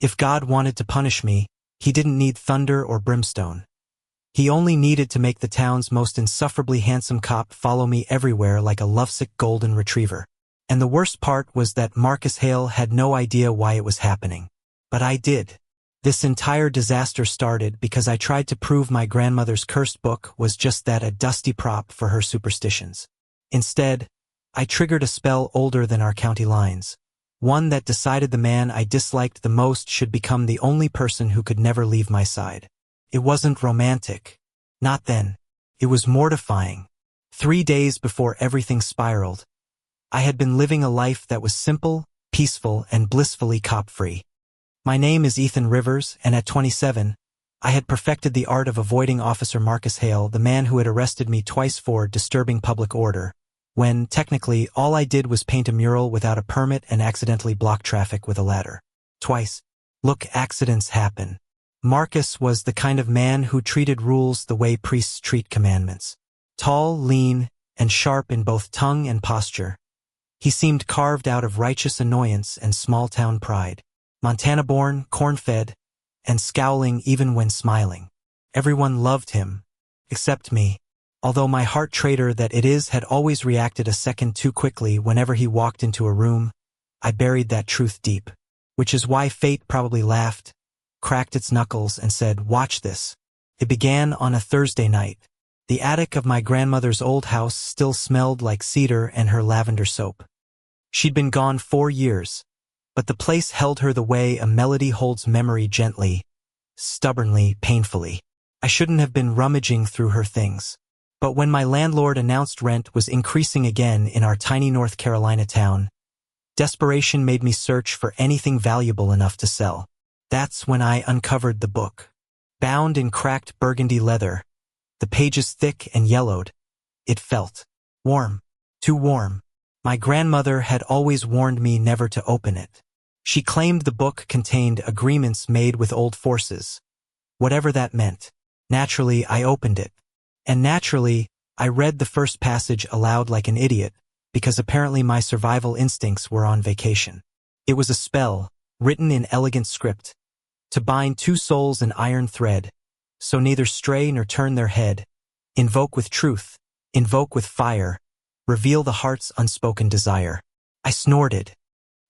If God wanted to punish me, he didn't need thunder or brimstone. He only needed to make the town's most insufferably handsome cop follow me everywhere like a lovesick golden retriever. And the worst part was that Marcus Hale had no idea why it was happening. But I did. This entire disaster started because I tried to prove my grandmother's cursed book was just that, a dusty prop for her superstitions. Instead, I triggered a spell older than our county lines. One that decided the man I disliked the most should become the only person who could never leave my side. It wasn't romantic. Not then. It was mortifying. 3 days before everything spiraled, I had been living a life that was simple, peaceful, and blissfully cop-free. My name is Ethan Rivers, and at 27, I had perfected the art of avoiding Officer Marcus Hale, the man who had arrested me twice for disturbing public order, when, technically, all I did was paint a mural without a permit and accidentally block traffic with a ladder. Twice. Look, accidents happen. Marcus was the kind of man who treated rules the way priests treat commandments. Tall, lean, and sharp in both tongue and posture. He seemed carved out of righteous annoyance and small-town pride. Montana-born, corn-fed, and scowling even when smiling. Everyone loved him, except me. Although my heart traitor that it is had always reacted a second too quickly whenever he walked into a room, I buried that truth deep. Which is why fate probably laughed, cracked its knuckles, and said, "Watch this." It began on a Thursday night. The attic of my grandmother's old house still smelled like cedar and her lavender soap. She'd been gone 4 years, but the place held her the way a melody holds memory, gently, stubbornly, painfully. I shouldn't have been rummaging through her things. But when my landlord announced rent was increasing again in our tiny North Carolina town, desperation made me search for anything valuable enough to sell. That's when I uncovered the book. Bound in cracked burgundy leather, the pages thick and yellowed, it felt warm, too warm. My grandmother had always warned me never to open it. She claimed the book contained agreements made with old forces. Whatever that meant. Naturally, I opened it. And naturally, I read the first passage aloud like an idiot, because apparently my survival instincts were on vacation. It was a spell, written in elegant script, to bind 2 souls in iron thread, so neither stray nor turn their head, invoke with truth, invoke with fire, reveal the heart's unspoken desire. I snorted.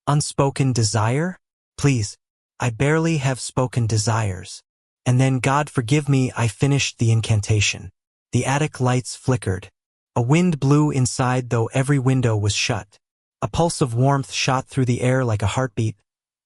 Unspoken desire? Please, I barely have spoken desires. And then, God forgive me, I finished the incantation. The attic lights flickered. A wind blew inside, though every window was shut. A pulse of warmth shot through the air like a heartbeat,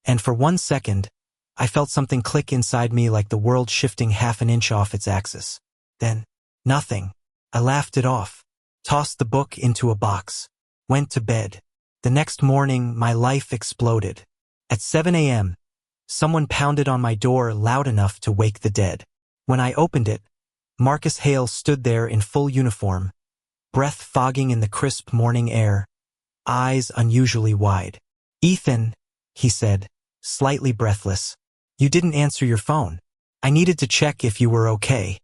and for 1 second, I felt something click inside me like the world shifting half an inch off its axis. Then, nothing. I laughed it off, tossed the book into a box, went to bed. The next morning, my life exploded. At 7 a.m., someone pounded on my door loud enough to wake the dead. When I opened it, Marcus Hale stood there in full uniform, breath fogging in the crisp morning air, eyes unusually wide. "Ethan," he said, slightly breathless, "you didn't answer your phone. I needed to check if you were okay."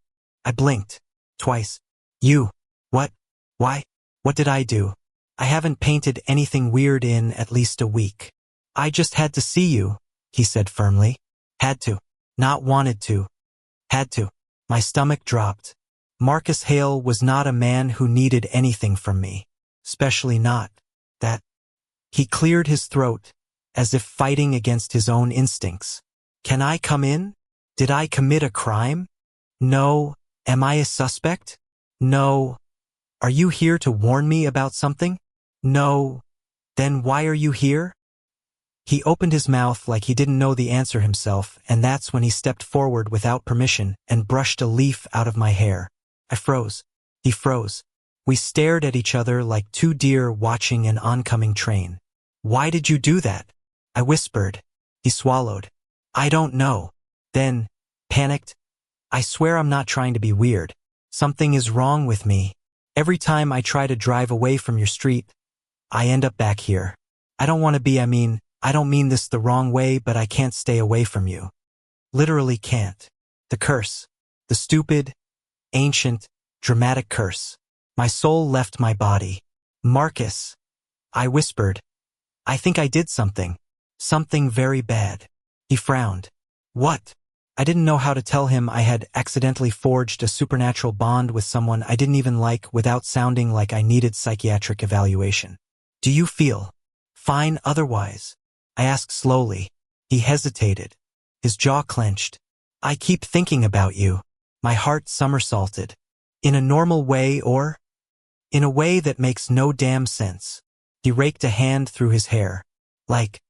I blinked. Twice. "You? What? Why? What did I do? I haven't painted anything weird in at least a week." "I just had to see you," he said firmly. "Had to. Not wanted to. Had to." My stomach dropped. Marcus Hale was not a man who needed anything from me, especially not that. He cleared his throat, as if fighting against his own instincts. "Can I come in? Did I commit a crime? No. Am I a suspect? No. Are you here to warn me about something? No. Then why are you here?" He opened his mouth like he didn't know the answer himself, and that's when he stepped forward without permission and brushed a leaf out of my hair. I froze. He froze. We stared at each other like 2 deer watching an oncoming train. "Why did you do that?" I whispered. He swallowed. "I don't know." Then, panicked, "I swear I'm not trying to be weird. Something is wrong with me. Every time I try to drive away from your street, I end up back here. I don't want to be, I don't mean this the wrong way, but I can't stay away from you. Literally can't. The curse. The stupid, ancient, dramatic curse. My soul left my body. "Marcus," I whispered, "I think I did something. Something very bad." He frowned. What? I didn't know how to tell him I had accidentally forged a supernatural bond with someone I didn't even like without sounding like I needed psychiatric evaluation. Do you feel fine otherwise? I asked slowly. He hesitated. His jaw clenched. I keep thinking about you. My heart somersaulted. In a normal way or? In a way that makes no damn sense. He raked a hand through his hair. Like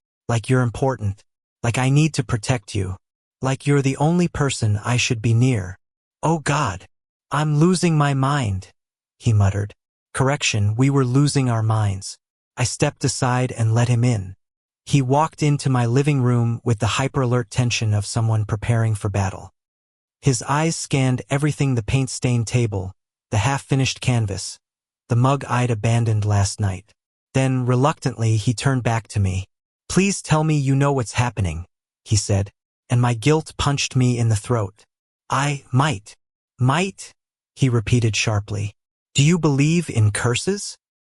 you're important. Like I need to protect you. Like you're the only person I should be near. Oh God. I'm losing my mind, he muttered. Correction, we were losing our minds. I stepped aside and let him in. He walked into my living room with the hyper-alert tension of someone preparing for battle. His eyes scanned everything: the paint-stained table, the half-finished canvas, the mug I'd abandoned last night. Then, reluctantly, he turned back to me. Please tell me you know what's happening, he said, and my guilt punched me in the throat. I might, he repeated sharply. Do you believe in curses?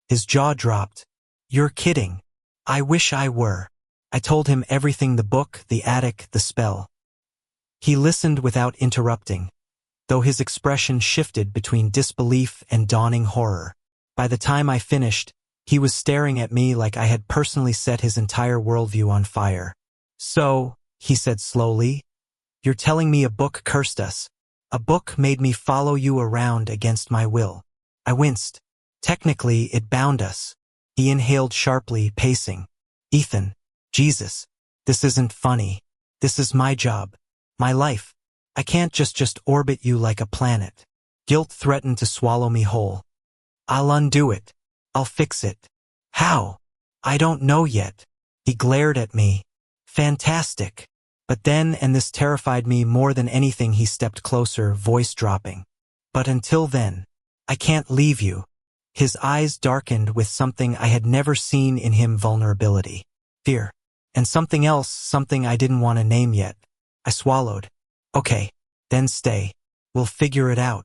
His jaw dropped. You're kidding. I wish I were. I told him everything: the book, the attic, the spell. He listened without interrupting, though his expression shifted between disbelief and dawning horror. By the time I finished, he was staring at me like I had personally set his entire worldview on fire. So, he said slowly, you're telling me a book cursed us. A book made me follow you around against my will. I winced. Technically, it bound us. He inhaled sharply, pacing. Ethan, Jesus, this isn't funny. This is my job. My life. I can't just orbit you like a planet. Guilt threatened to swallow me whole. I'll undo it. I'll fix it. How? I don't know yet. He glared at me. Fantastic. But then, and this terrified me more than anything, he stepped closer, voice dropping. But until then, I can't leave you. His eyes darkened with something I had never seen in him: vulnerability, fear, and something else, something I didn't want to name yet. I swallowed. Okay, then stay. We'll figure it out.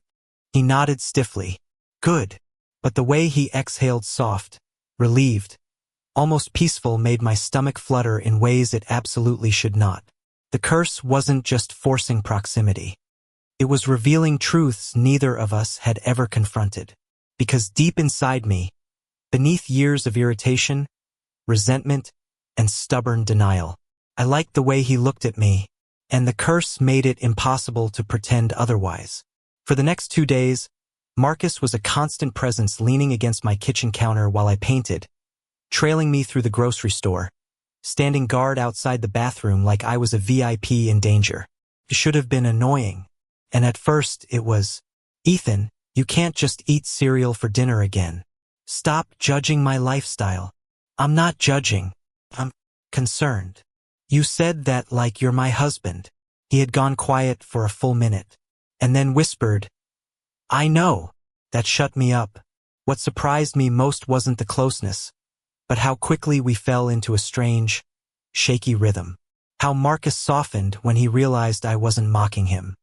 He nodded stiffly. Good. But the way he exhaled, soft, relieved, almost peaceful, made my stomach flutter in ways it absolutely should not. The curse wasn't just forcing proximity. It was revealing truths neither of us had ever confronted. Because deep inside me, beneath years of irritation, resentment, and stubborn denial, I liked the way he looked at me, and the curse made it impossible to pretend otherwise. For the next 2 days, Marcus was a constant presence, leaning against my kitchen counter while I painted, trailing me through the grocery store, standing guard outside the bathroom like I was a VIP in danger. It should have been annoying. And at first it was, Ethan, you can't just eat cereal for dinner again. Stop judging my lifestyle. I'm not judging. I'm concerned. You said that like you're my husband. He had gone quiet for a full minute, and then whispered, I know. That shut me up. What surprised me most wasn't the closeness, but how quickly we fell into a strange, shaky rhythm. How Marcus softened when he realized I wasn't mocking him.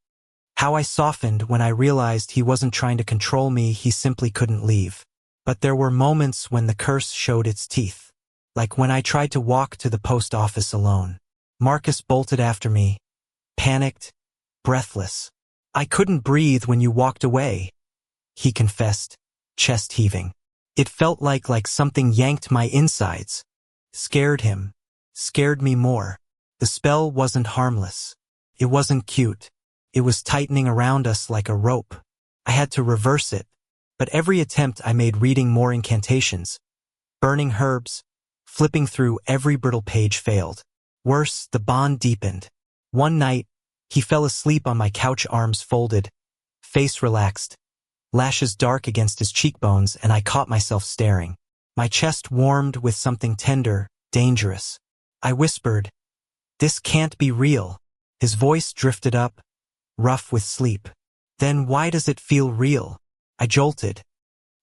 How I softened when I realized he wasn't trying to control me, he simply couldn't leave. But there were moments when the curse showed its teeth. Like when I tried to walk to the post office alone. Marcus bolted after me, panicked, breathless. I couldn't breathe when you walked away, he confessed, chest heaving. It felt like something yanked my insides. Scared him. Scared me more. The spell wasn't harmless. It wasn't cute. It was tightening around us like a rope. I had to reverse it, but every attempt I made, reading more incantations, burning herbs, flipping through every brittle page, failed. Worse, the bond deepened. One night, he fell asleep on my couch, arms folded, face relaxed, lashes dark against his cheekbones, and I caught myself staring. My chest warmed with something tender, dangerous. I whispered, this can't be real. His voice drifted up, rough with sleep. Then why does it feel real? I jolted.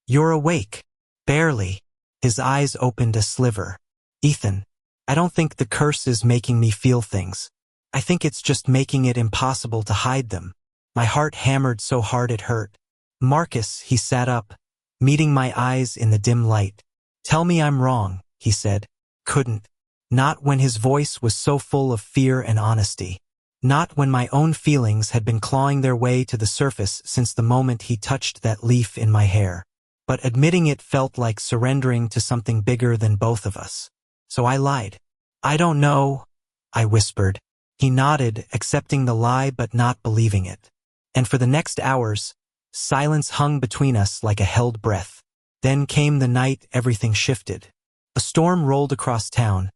You're awake. Barely. His eyes opened a sliver. Ethan, I don't think the curse is making me feel things. I think it's just making it impossible to hide them. My heart hammered so hard it hurt. Marcus, he sat up, meeting my eyes in the dim light. Tell me I'm wrong, he said. Couldn't. Not when his voice was so full of fear and honesty. Not when my own feelings had been clawing their way to the surface since the moment he touched that leaf in my hair. But admitting it felt like surrendering to something bigger than both of us. So I lied. "I don't know," I whispered. He nodded, accepting the lie but not believing it. And for the next hours, silence hung between us like a held breath. Then came the night everything shifted. A storm rolled across town,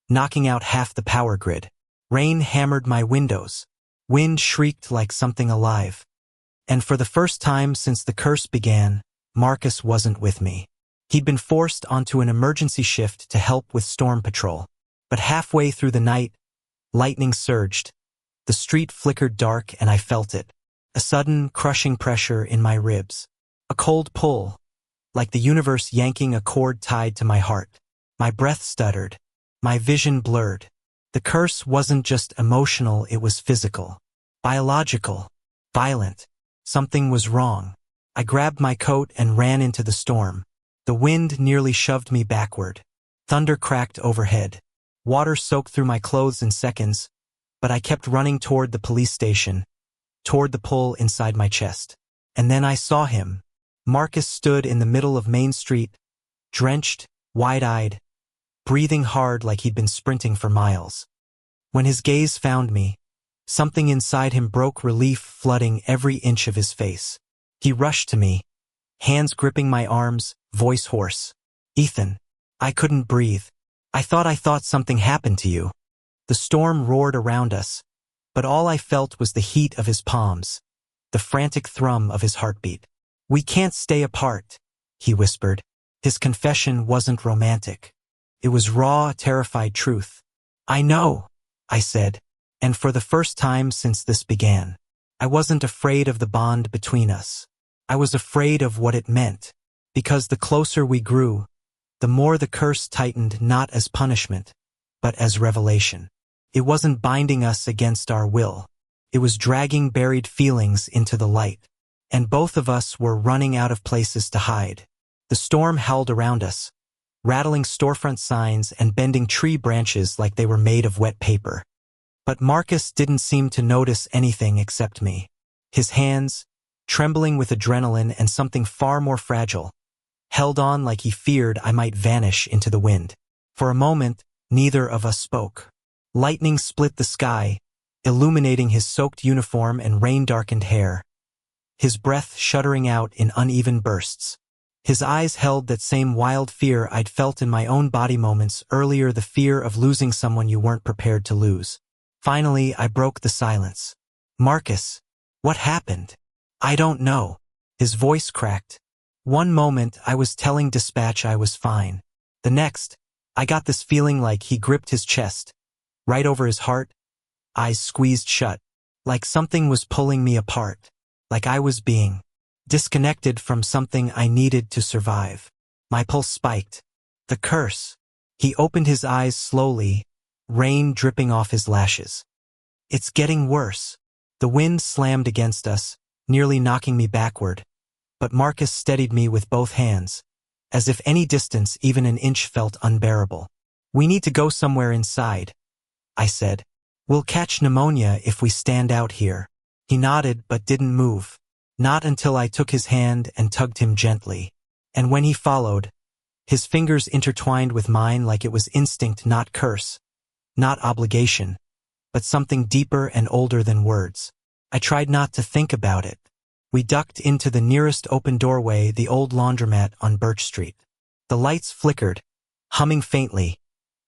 knocking out half the power grid. Rain hammered my windows. Wind shrieked like something alive. And for the first time since the curse began, Marcus wasn't with me. He'd been forced onto an emergency shift to help with storm patrol. But halfway through the night, lightning surged. The street flickered dark and I felt it. A sudden, crushing pressure in my ribs. A cold pull, like the universe yanking a cord tied to my heart. My breath stuttered. My vision blurred. The curse wasn't just emotional, it was physical. Biological. Violent. Something was wrong. I grabbed my coat and ran into the storm. The wind nearly shoved me backward. Thunder cracked overhead. Water soaked through my clothes in seconds, but I kept running toward the police station, toward the pull inside my chest. And then I saw him. Marcus stood in the middle of Main Street, drenched, wide-eyed, breathing hard like he'd been sprinting for miles. When his gaze found me, something inside him broke, relief flooding every inch of his face. He rushed to me, hands gripping my arms, voice hoarse. "Ethan." I couldn't breathe. I thought something happened to you." The storm roared around us, but all I felt was the heat of his palms, the frantic thrum of his heartbeat. "We can't stay apart," he whispered. His confession wasn't romantic. It was raw, terrified truth. "I know," I said, and for the first time since this began, I wasn't afraid of the bond between us. I was afraid of what it meant, because the closer we grew, the more the curse tightened, not as punishment, but as revelation. It wasn't binding us against our will. It was dragging buried feelings into the light. And both of us were running out of places to hide. The storm howled around us, rattling storefront signs and bending tree branches like they were made of wet paper. But Marcus didn't seem to notice anything except me. His hands, trembling with adrenaline and something far more fragile, held on like he feared I might vanish into the wind. For a moment, neither of us spoke. Lightning split the sky, illuminating his soaked uniform and rain-darkened hair, his breath shuddering out in uneven bursts. His eyes held that same wild fear I'd felt in my own body moments earlier, the fear of losing someone you weren't prepared to lose. Finally, I broke the silence. "Marcus, what happened?" "I don't know." His voice cracked. One moment, I was telling dispatch I was fine. The next, I got this feeling like he gripped his chest, right over his heart, eyes squeezed shut, like something was pulling me apart, like I was being disconnected from something I needed to survive. My pulse spiked. The curse. He opened his eyes slowly, rain dripping off his lashes. "It's getting worse." The wind slammed against us, nearly knocking me backward, but Marcus steadied me with both hands, as if any distance, even an inch, felt unbearable. "We need to go somewhere inside," I said. "We'll catch pneumonia if we stand out here." He nodded but didn't move. Not until I took his hand and tugged him gently. And when he followed, his fingers intertwined with mine like it was instinct, not curse, not obligation, but something deeper and older than words. I tried not to think about it. We ducked into the nearest open doorway, the old laundromat on Birch Street. The lights flickered, humming faintly,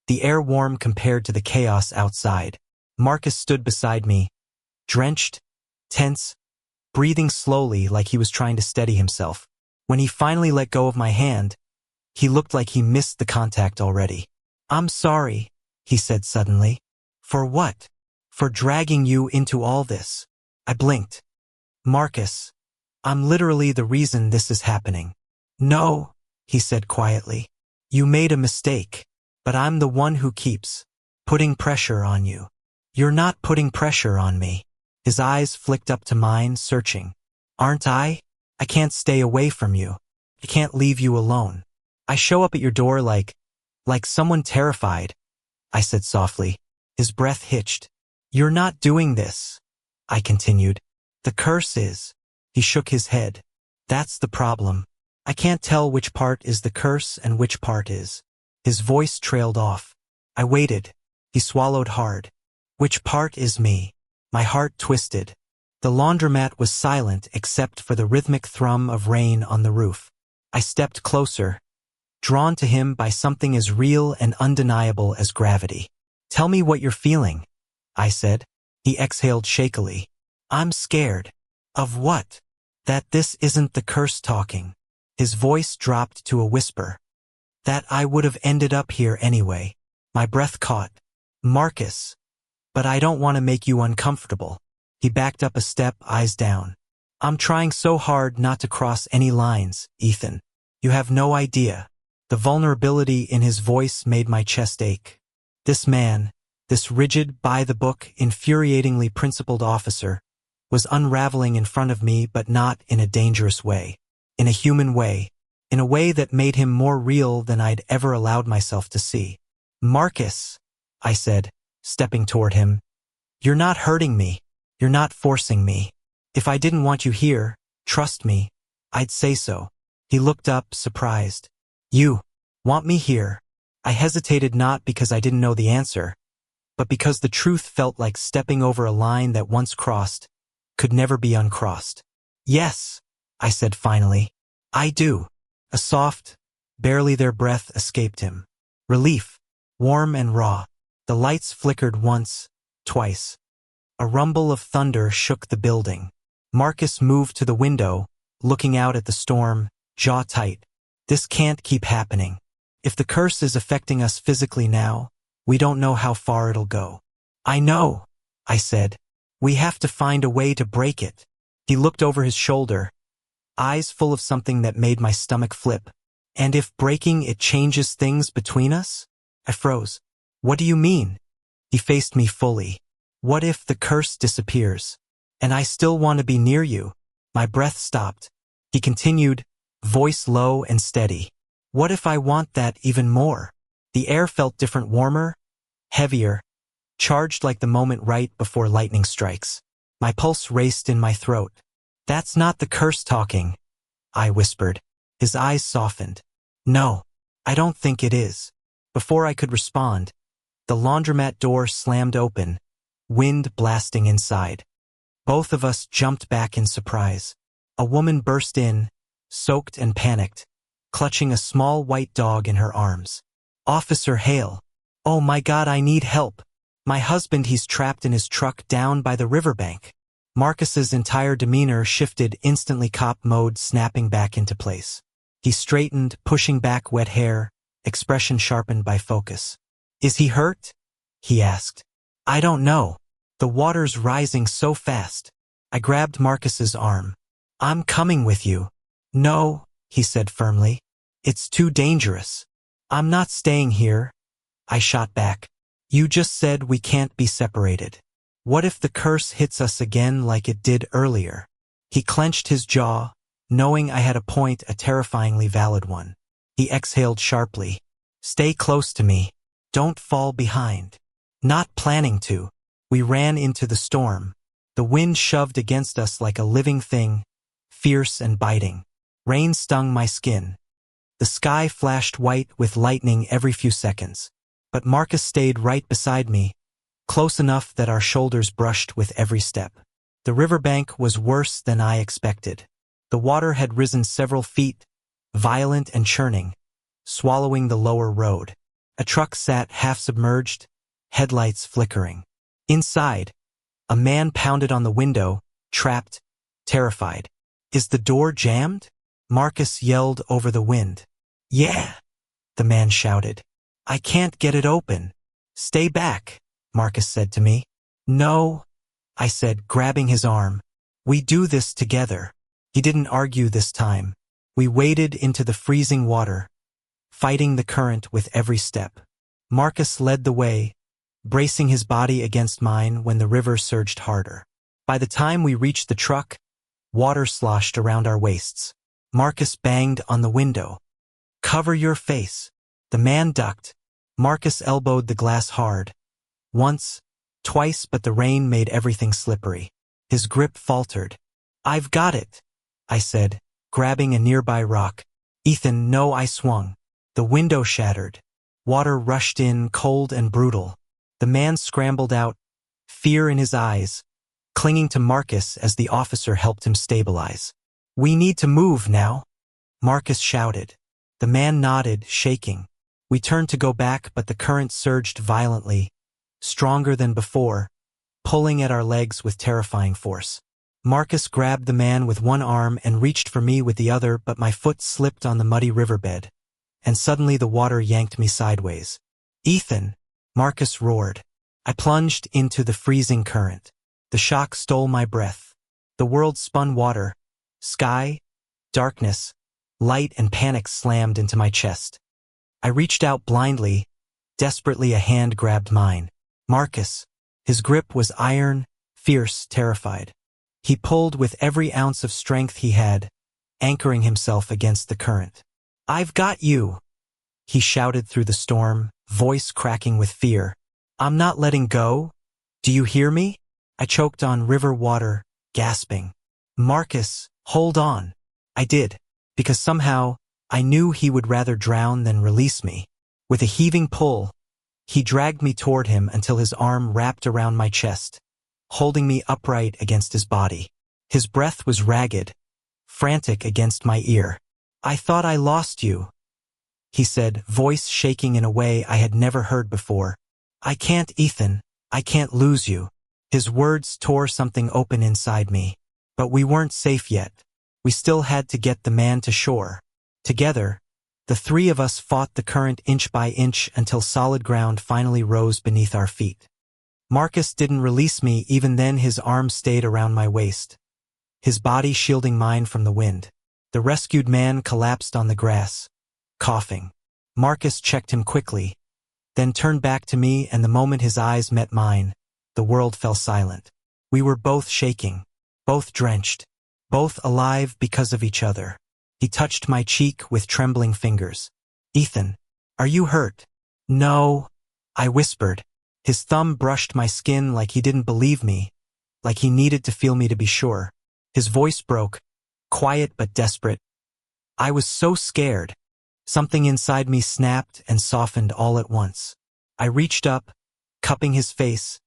the air warm compared to the chaos outside. Marcus stood beside me, drenched, tense, breathing slowly like he was trying to steady himself. When he finally let go of my hand, he looked like he missed the contact already. "I'm sorry," he said suddenly. "For what?" "For dragging you into all this." I blinked. "Marcus, I'm literally the reason this is happening." "No," he said quietly. "You made a mistake, but I'm the one who keeps putting pressure on you." "You're not putting pressure on me." His eyes flicked up to mine, searching. "Aren't I? I can't stay away from you. I can't leave you alone. I show up at your door like someone terrified. I said softly. His breath hitched. You're not doing this, I continued. The curse is. He shook his head. That's the problem. I can't tell which part is the curse and which part is. His voice trailed off. I waited. He swallowed hard. Which part is me? My heart twisted. The laundromat was silent except for the rhythmic thrum of rain on the roof. I stepped closer, drawn to him by something as real and undeniable as gravity. Tell me what you're feeling, I said. He exhaled shakily. I'm scared. Of what? That this isn't the curse talking. His voice dropped to a whisper. That I would have ended up here anyway. My breath caught. Marcus. But I don't want to make you uncomfortable. He backed up a step, eyes down. I'm trying so hard not to cross any lines, Ethan. You have no idea. The vulnerability in his voice made my chest ache. This man, this rigid, by-the-book, infuriatingly principled officer, was unraveling in front of me, but not in a dangerous way. In a human way. In a way that made him more real than I'd ever allowed myself to see. Marcus, I said, stepping toward him. You're not hurting me. You're not forcing me. If I didn't want you here, trust me, I'd say so. He looked up, surprised. You want me here? I hesitated not because I didn't know the answer, but because the truth felt like stepping over a line that once crossed could never be uncrossed. Yes, I said finally. I do. A soft, barely there breath escaped him. Relief, warm and raw. The lights flickered once, twice. A rumble of thunder shook the building. Marcus moved to the window, looking out at the storm, jaw tight. This can't keep happening. If the curse is affecting us physically now, we don't know how far it'll go. I know, I said. We have to find a way to break it. He looked over his shoulder, eyes full of something that made my stomach flip. And if breaking it changes things between us? I froze. What do you mean? He faced me fully. What if the curse disappears? And I still want to be near you? My breath stopped. He continued, voice low and steady. What if I want that even more? The air felt different, warmer, heavier, charged like the moment right before lightning strikes. My pulse raced in my throat. That's not the curse talking, I whispered. His eyes softened. No, I don't think it is. Before I could respond, the laundromat door slammed open, wind blasting inside. Both of us jumped back in surprise. A woman burst in, soaked and panicked, clutching a small white dog in her arms. Officer Hale. Oh my God, I need help. My husband, he's trapped in his truck down by the riverbank. Marcus's entire demeanor shifted instantly, cop mode snapping back into place. He straightened, pushing back wet hair, expression sharpened by focus. Is he hurt? He asked. I don't know. The water's rising so fast. I grabbed Marcus's arm. I'm coming with you. No, he said firmly. It's too dangerous. I'm not staying here. I shot back. You just said we can't be separated. What if the curse hits us again like it did earlier? He clenched his jaw, knowing I had a point, a terrifyingly valid one. He exhaled sharply. Stay close to me. Don't fall behind. Not planning to. We ran into the storm. The wind shoved against us like a living thing, fierce and biting. Rain stung my skin. The sky flashed white with lightning every few seconds. But Marcus stayed right beside me, close enough that our shoulders brushed with every step. The riverbank was worse than I expected. The water had risen several feet, violent and churning, swallowing the lower road. A truck sat half-submerged, headlights flickering. Inside, a man pounded on the window, trapped, terrified. Is the door jammed? Marcus yelled over the wind. Yeah, the man shouted. I can't get it open. Stay back, Marcus said to me. No, I said, grabbing his arm. We do this together. He didn't argue this time. We waded into the freezing water, fighting the current with every step. Marcus led the way, bracing his body against mine when the river surged harder. By the time we reached the truck, water sloshed around our waists. Marcus banged on the window. Cover your face. The man ducked, Marcus elbowed the glass hard. Once, twice, but the rain made everything slippery. His grip faltered. "I've got it," I said, grabbing a nearby rock. "Ethan, no," I swung. The window shattered. Water rushed in, cold and brutal. The man scrambled out, fear in his eyes, clinging to Marcus as the officer helped him stabilize. "We need to move now," Marcus shouted. The man nodded, shaking. We turned to go back, but the current surged violently, stronger than before, pulling at our legs with terrifying force. Marcus grabbed the man with one arm and reached for me with the other, but my foot slipped on the muddy riverbed, and suddenly the water yanked me sideways. "Ethan!" Marcus roared. I plunged into the freezing current. The shock stole my breath. The world spun water. Sky, darkness, light and panic slammed into my chest. I reached out blindly. Desperately, a hand grabbed mine. Marcus. His grip was iron, fierce, terrified. He pulled with every ounce of strength he had, anchoring himself against the current. "I've got you," he shouted through the storm, voice cracking with fear. "I'm not letting go. Do you hear me?" I choked on river water, gasping. "Marcus, hold on." I did, because somehow I knew he would rather drown than release me. With a heaving pull, he dragged me toward him until his arm wrapped around my chest, holding me upright against his body. His breath was ragged, frantic against my ear. "I thought I lost you," he said, voice shaking in a way I had never heard before. "I can't, Ethan. I can't lose you." His words tore something open inside me. But we weren't safe yet. We still had to get the man to shore. Together, the three of us fought the current inch by inch until solid ground finally rose beneath our feet. Marcus didn't release me. Even then, his arm stayed around my waist, his body shielding mine from the wind. The rescued man collapsed on the grass, coughing. Marcus checked him quickly, then turned back to me, and the moment his eyes met mine, the world fell silent. We were both shaking, both drenched, both alive because of each other. He touched my cheek with trembling fingers. "Ethan, are you hurt?" "No," I whispered. His thumb brushed my skin like he didn't believe me, like he needed to feel me to be sure. His voice broke, quiet but desperate. I was so scared. Something inside me snapped and softened all at once. I reached up, cupping his face,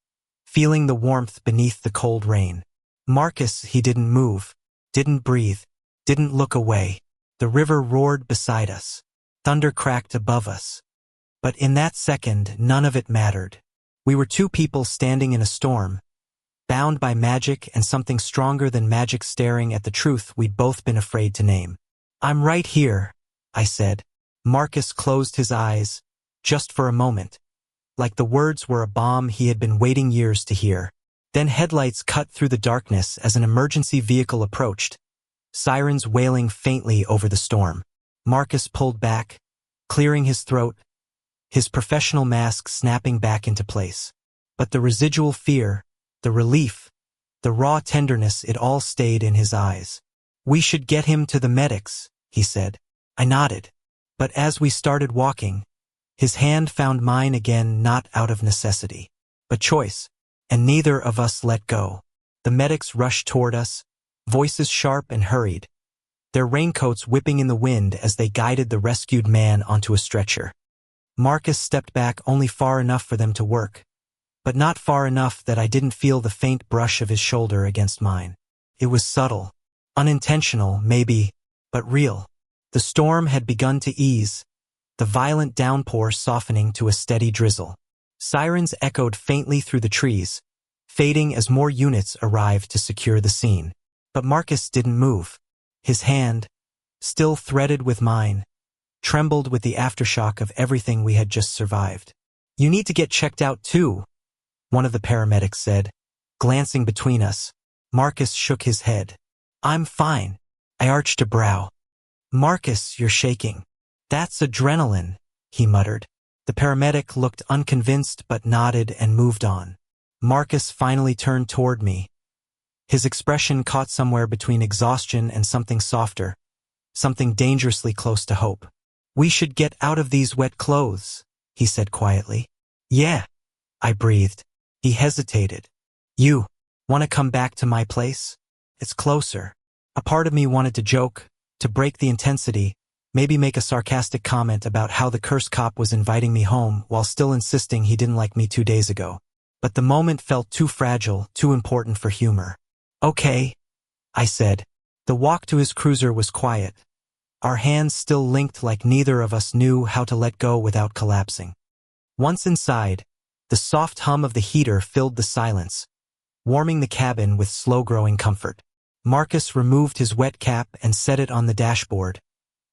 feeling the warmth beneath the cold rain. Marcus, he didn't move, didn't breathe, didn't look away. The river roared beside us. Thunder cracked above us. But in that second, none of it mattered. We were two people standing in a storm, bound by magic and something stronger than magic staring at the truth we'd both been afraid to name. "I'm right here," I said. Marcus closed his eyes, just for a moment, like the words were a bomb he had been waiting years to hear. Then headlights cut through the darkness as an emergency vehicle approached, sirens wailing faintly over the storm. Marcus pulled back, clearing his throat, his professional mask snapping back into place. But the residual fear, the relief, the raw tenderness, it all stayed in his eyes. "We should get him to the medics," he said. I nodded. But as we started walking, his hand found mine again, not out of necessity, but choice, and neither of us let go. The medics rushed toward us, voices sharp and hurried, their raincoats whipping in the wind as they guided the rescued man onto a stretcher. Marcus stepped back only far enough for them to work, but not far enough that I didn't feel the faint brush of his shoulder against mine. It was subtle, unintentional, maybe, but real. The storm had begun to ease, the violent downpour softening to a steady drizzle. Sirens echoed faintly through the trees, fading as more units arrived to secure the scene. But Marcus didn't move. His hand, still threaded with mine, trembled with the aftershock of everything we had just survived. "You need to get checked out too," one of the paramedics said, glancing between us. Marcus shook his head. "I'm fine." I arched a brow. "Marcus, you're shaking." "That's adrenaline," he muttered. The paramedic looked unconvinced but nodded and moved on. Marcus finally turned toward me. His expression caught somewhere between exhaustion and something softer, something dangerously close to hope. "We should get out of these wet clothes," he said quietly. Yeah, I breathed. He hesitated. You want to come back to my place? It's closer. A part of me wanted to joke, to break the intensity, maybe make a sarcastic comment about how the cursed cop was inviting me home while still insisting he didn't like me 2 days ago. But the moment felt too fragile, too important for humor. Okay, I said. The walk to his cruiser was quiet. Our hands still linked like neither of us knew how to let go without collapsing. Once inside, the soft hum of the heater filled the silence, warming the cabin with slow-growing comfort. Marcus removed his wet cap and set it on the dashboard,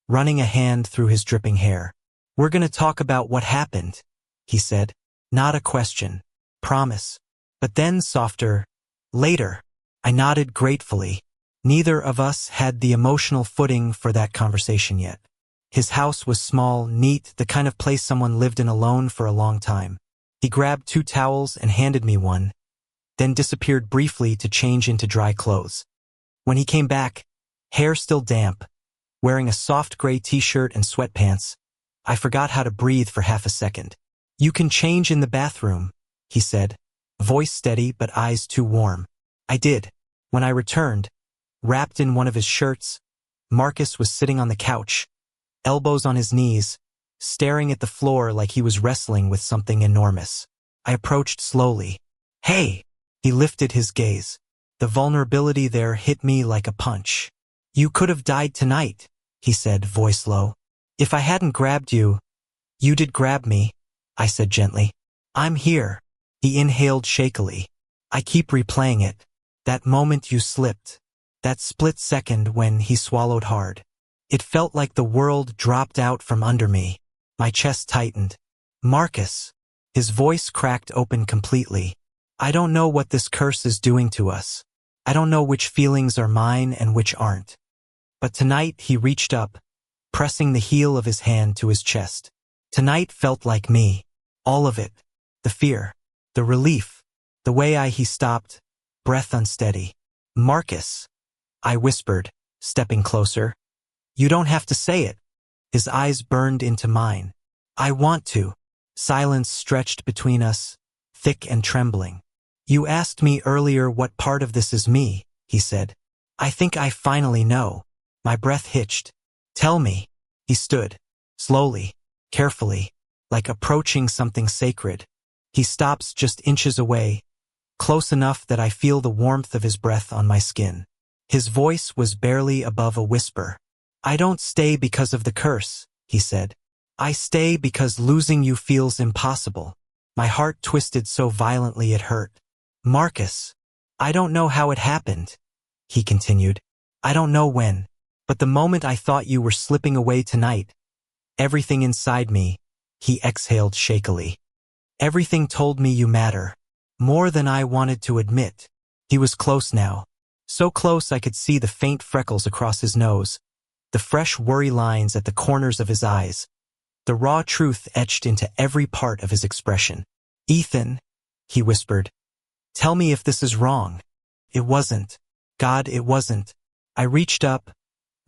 running a hand through his dripping hair. We're gonna talk about what happened, he said. Not a question. Promise. But then softer. Later. I nodded gratefully. Neither of us had the emotional footing for that conversation yet. His house was small, neat, the kind of place someone lived in alone for a long time. He grabbed 2 towels and handed me one, then disappeared briefly to change into dry clothes. When he came back, hair still damp, wearing a soft gray t-shirt and sweatpants, I forgot how to breathe for half a second. You can change in the bathroom, he said, voice steady but eyes too warm. I did. When I returned, wrapped in one of his shirts, Marcus was sitting on the couch, elbows on his knees, staring at the floor like he was wrestling with something enormous. I approached slowly. Hey! He lifted his gaze. The vulnerability there hit me like a punch. You could have died tonight, he said, voice low. If I hadn't grabbed you. You did grab me, I said gently. I'm here. He inhaled shakily. I keep replaying it. That moment you slipped. That split second when he swallowed hard. It felt like the world dropped out from under me. My chest tightened. Marcus. His voice cracked open completely. I don't know what this curse is doing to us. I don't know which feelings are mine and which aren't. But tonight he reached up, pressing the heel of his hand to his chest. Tonight felt like me. All of it. The fear. The relief. The way he stopped, breath unsteady. Marcus. I whispered, stepping closer. You don't have to say it. His eyes burned into mine. I want to. Silence stretched between us, thick and trembling. You asked me earlier what part of this is me, he said. I think I finally know. My breath hitched. Tell me. He stood, slowly, carefully, like approaching something sacred. He stops just inches away, close enough that I feel the warmth of his breath on my skin. His voice was barely above a whisper. I don't stay because of the curse, he said. I stay because losing you feels impossible. My heart twisted so violently it hurt. Marcus, I don't know how it happened, he continued. I don't know when, but the moment I thought you were slipping away tonight, everything inside me, he exhaled shakily. Everything told me you matter, more than I wanted to admit. He was close now, so close I could see the faint freckles across his nose, the fresh worry lines at the corners of his eyes, the raw truth etched into every part of his expression. Ethan, he whispered, tell me if this is wrong. It wasn't. God, it wasn't. I reached up,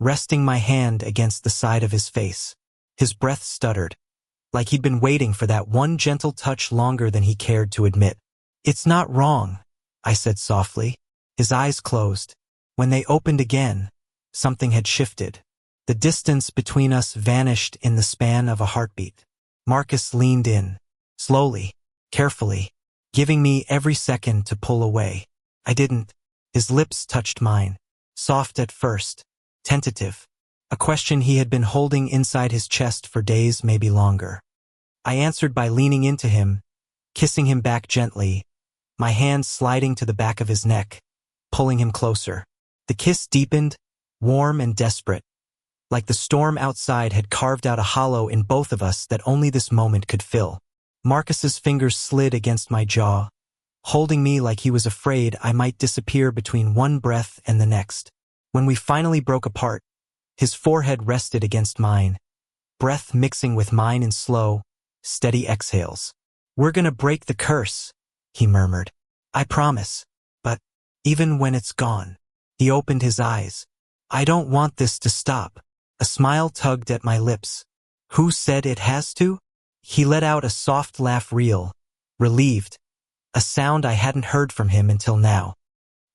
resting my hand against the side of his face. His breath stuttered, like he'd been waiting for that one gentle touch longer than he cared to admit. It's not wrong, I said softly. His eyes closed. When they opened again, something had shifted. The distance between us vanished in the span of a heartbeat. Marcus leaned in, slowly, carefully, giving me every second to pull away. I didn't. His lips touched mine, soft at first, tentative, a question he had been holding inside his chest for days, maybe longer. I answered by leaning into him, kissing him back gently, my hand sliding to the back of his neck, pulling him closer. The kiss deepened, warm and desperate, like the storm outside had carved out a hollow in both of us that only this moment could fill. Marcus's fingers slid against my jaw, holding me like he was afraid I might disappear between one breath and the next. When we finally broke apart, his forehead rested against mine, breath mixing with mine in slow, steady exhales. We're gonna break the curse, he murmured. I promise. But even when it's gone, he opened his eyes. I don't want this to stop. A smile tugged at my lips. Who said it has to? He let out a soft laugh, relieved, a sound I hadn't heard from him until now,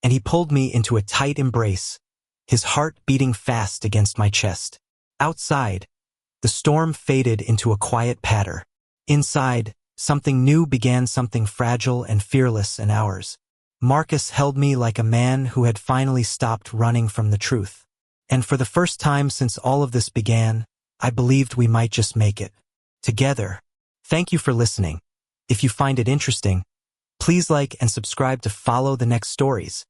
and he pulled me into a tight embrace, his heart beating fast against my chest. Outside, the storm faded into a quiet patter. Inside, something new began, something fragile and fearless and ours. Marcus held me like a man who had finally stopped running from the truth. And for the first time since all of this began, I believed we might just make it. Together. Thank you for listening. If you find it interesting, please like and subscribe to follow the next stories.